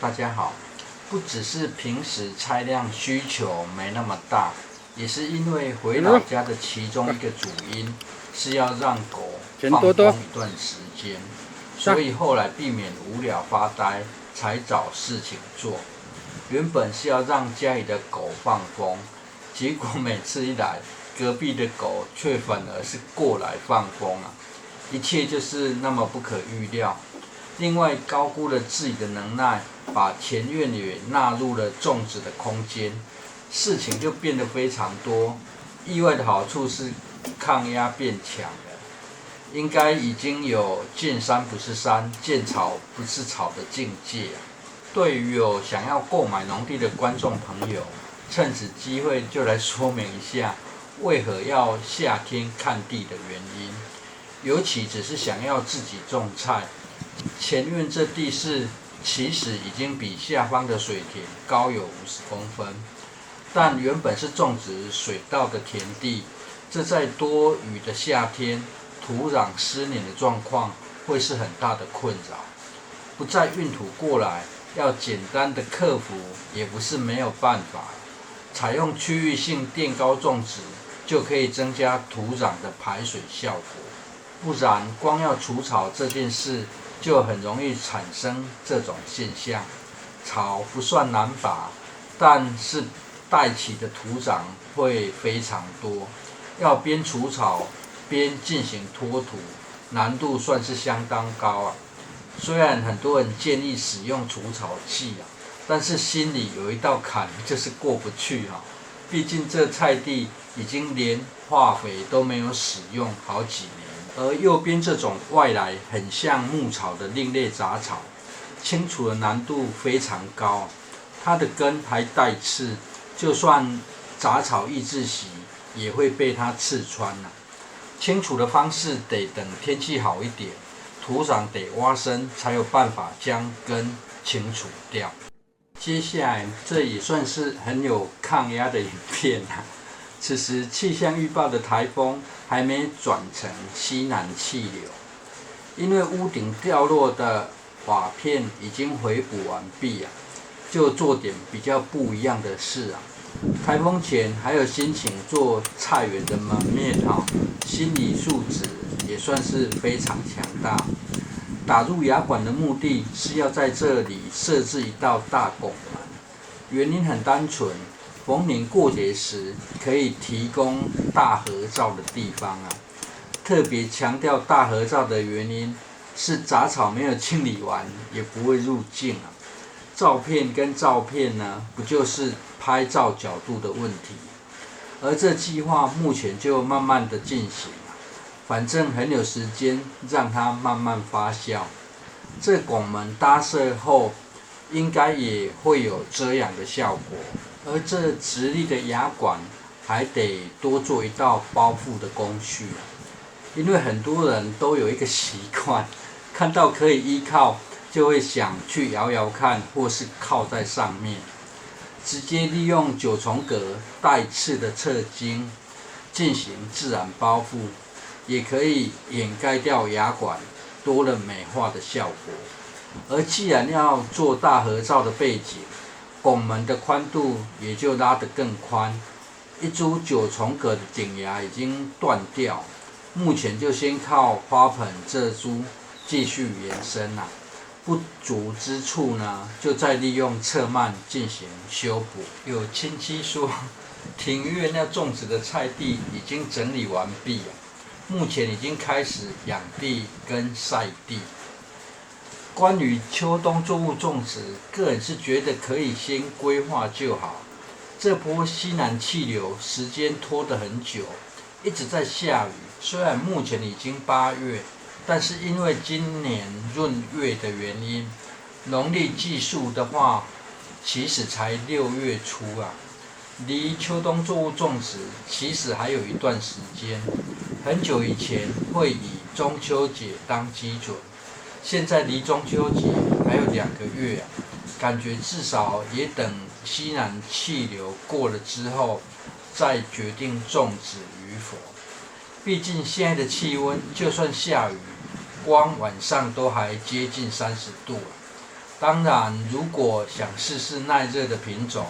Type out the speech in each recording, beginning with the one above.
大家好。不只是平时菜量需求没那么大，也是因为回老家的其中一个主因是要让狗放风一段时间，所以后来避免无聊发呆，才找事情做。原本是要让家里的狗放风，结果每次一来，隔壁的狗却反而是过来放风啊！一切就是那么不可预料。另外，高估了自己的能耐，把前院也纳入了种植的空间，事情就变得非常多。意外的好处是抗压变强了，应该已经有见山不是山，见草不是草的境界啊。对于有想要购买农地的观众朋友，趁此机会就来说明一下，为何要夏天看地的原因。尤其只是想要自己种菜，前院这地势其实已经比下方的水田高有50公分，但原本是种植水稻的田地，这在多雨的夏天，土壤湿黏的状况会是很大的困扰。不再运土过来，要简单的克服也不是没有办法。采用区域性垫高种植，就可以增加土壤的排水效果。不然，光要除草这件事，就很容易产生这种现象。草不算难拔，但是带起的土壤会非常多，要边除草边进行脱土，难度算是相当高啊。虽然很多人建议使用除草剂啊，但是心里有一道坎就是过不去啊。毕竟这菜地已经连化肥都没有使用好几年。而右边这种外来很像牧草的另类杂草，清除的难度非常高，它的根还带刺，就算杂草抑制席也会被它刺穿啊。清除的方式得等天气好一点，土壤得挖深，才有办法将根清除掉。接下来这也算是很有抗压的影片啊。此时气象预报的台风还没转成西南气流，因为屋顶掉落的瓦片已经回补完毕啊，就做点比较不一样的事啊。台风前还有心情做菜园的门面啊，心理素质也算是非常强大。打入雅馆的目的是要在这里设置一道大拱门，原因很单纯。逢年过节时可以提供大合照的地方啊，特别强调大合照的原因是杂草没有清理完也不会入镜啊。照片跟照片呢，不就是拍照角度的问题？而这计划目前就慢慢的进行啊，反正很有时间，让它慢慢发酵。这拱门搭设后，应该也会有遮阳的效果。而这直立的雅管还得多做一道包覆的工序啊，因为很多人都有一个习惯，看到可以依靠，就会想去摇摇看，或是靠在上面。直接利用9重葛带刺的侧茎进行自然包覆，也可以掩盖掉雅管，多了美化的效果。而既然要做大合照的背景，拱门的宽度也就拉得更宽，一株9重葛的顶芽已经断掉，目前就先靠花盆这株继续延伸啊，不足之处呢，就再利用侧蔓进行修补。有亲戚说，庭院要种植的菜地已经整理完毕啊，目前已经开始养地跟晒地。关于秋冬作物种植，个人是觉得可以先规划就好。这波西南气流时间拖得很久，一直在下雨。虽然目前已经8月，但是因为今年闰月的原因，农历计数的话，其实才6月初啊。离秋冬作物种植其实还有一段时间，很久以前会以中秋节当基准。现在离中秋节还有2个月啊，感觉至少也等西南气流过了之后，再决定种植与否。毕竟现在的气温，就算下雨，光晚上都还接近30度啊。当然，如果想试试耐热的品种，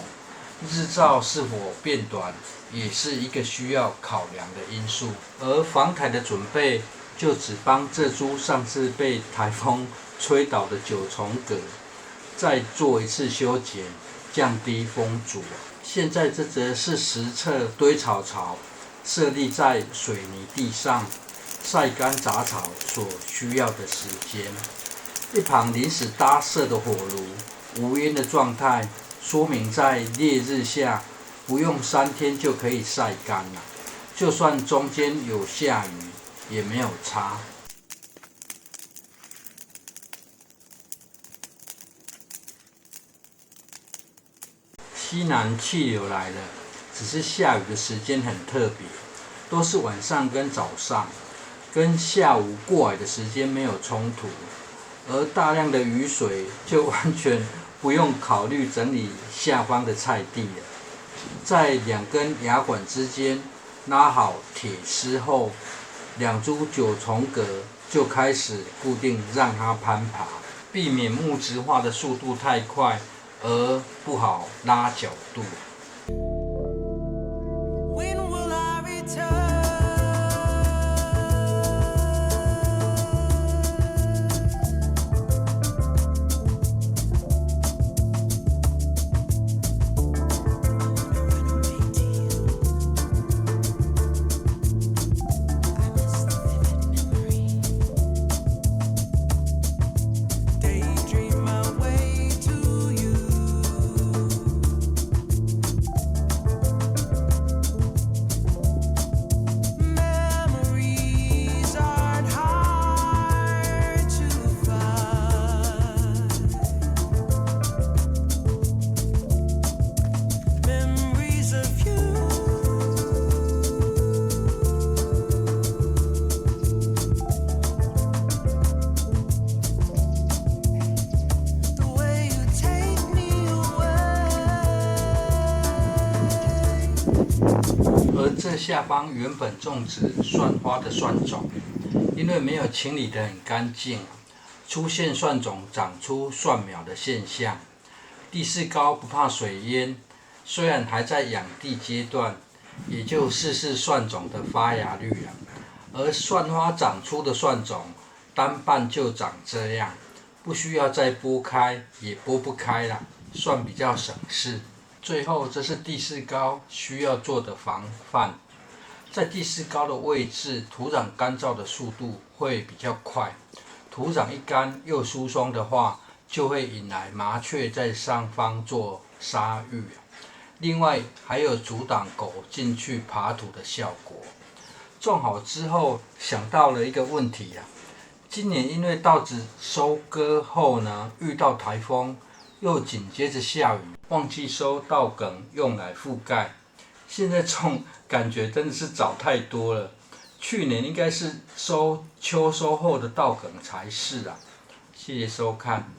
日照是否变短也是一个需要考量的因素。而防台的准备，就只帮这株上次被台风吹倒的九重葛再做一次修剪，降低风阻。现在这则是实测堆草槽设立在水泥地上晒干杂草所需要的时间。一旁临时搭设的火炉无烟的状态，说明在烈日下不用3天就可以晒干了。就算中间有下雨也没有差。西南气流来了，只是下雨的时间很特别，都是晚上跟早上，跟下午过来的时间没有冲突。而大量的雨水就完全不用考虑整理下方的菜地了。在2根牙管之间拉好铁丝后，2株九重葛就开始固定，让它攀爬，避免木质化的速度太快而不好拉角度。而这下方原本种植蒜花的蒜种，因为没有清理得很干净，出现蒜种长出蒜苗的现象。地势高不怕水淹，虽然还在养地阶段，也就试试蒜种的发芽率了。而蒜花长出的蒜种单瓣就长这样，不需要再剥开，也剥不开了，蒜比较省事。最后，这是地势高需要做的防范。在地势高的位置，土壤干燥的速度会比较快。土壤一干又疏松的话，就会引来麻雀在上方做沙浴。另外，还有阻挡狗进去爬土的效果。种好之后，想到了一个问题啊。今年因为稻子收割后呢，遇到台风，又紧接着下雨，忘记收稻梗用来覆盖。现在种感觉真的是早太多了，去年应该是秋收后的稻梗才是啊。谢谢收看。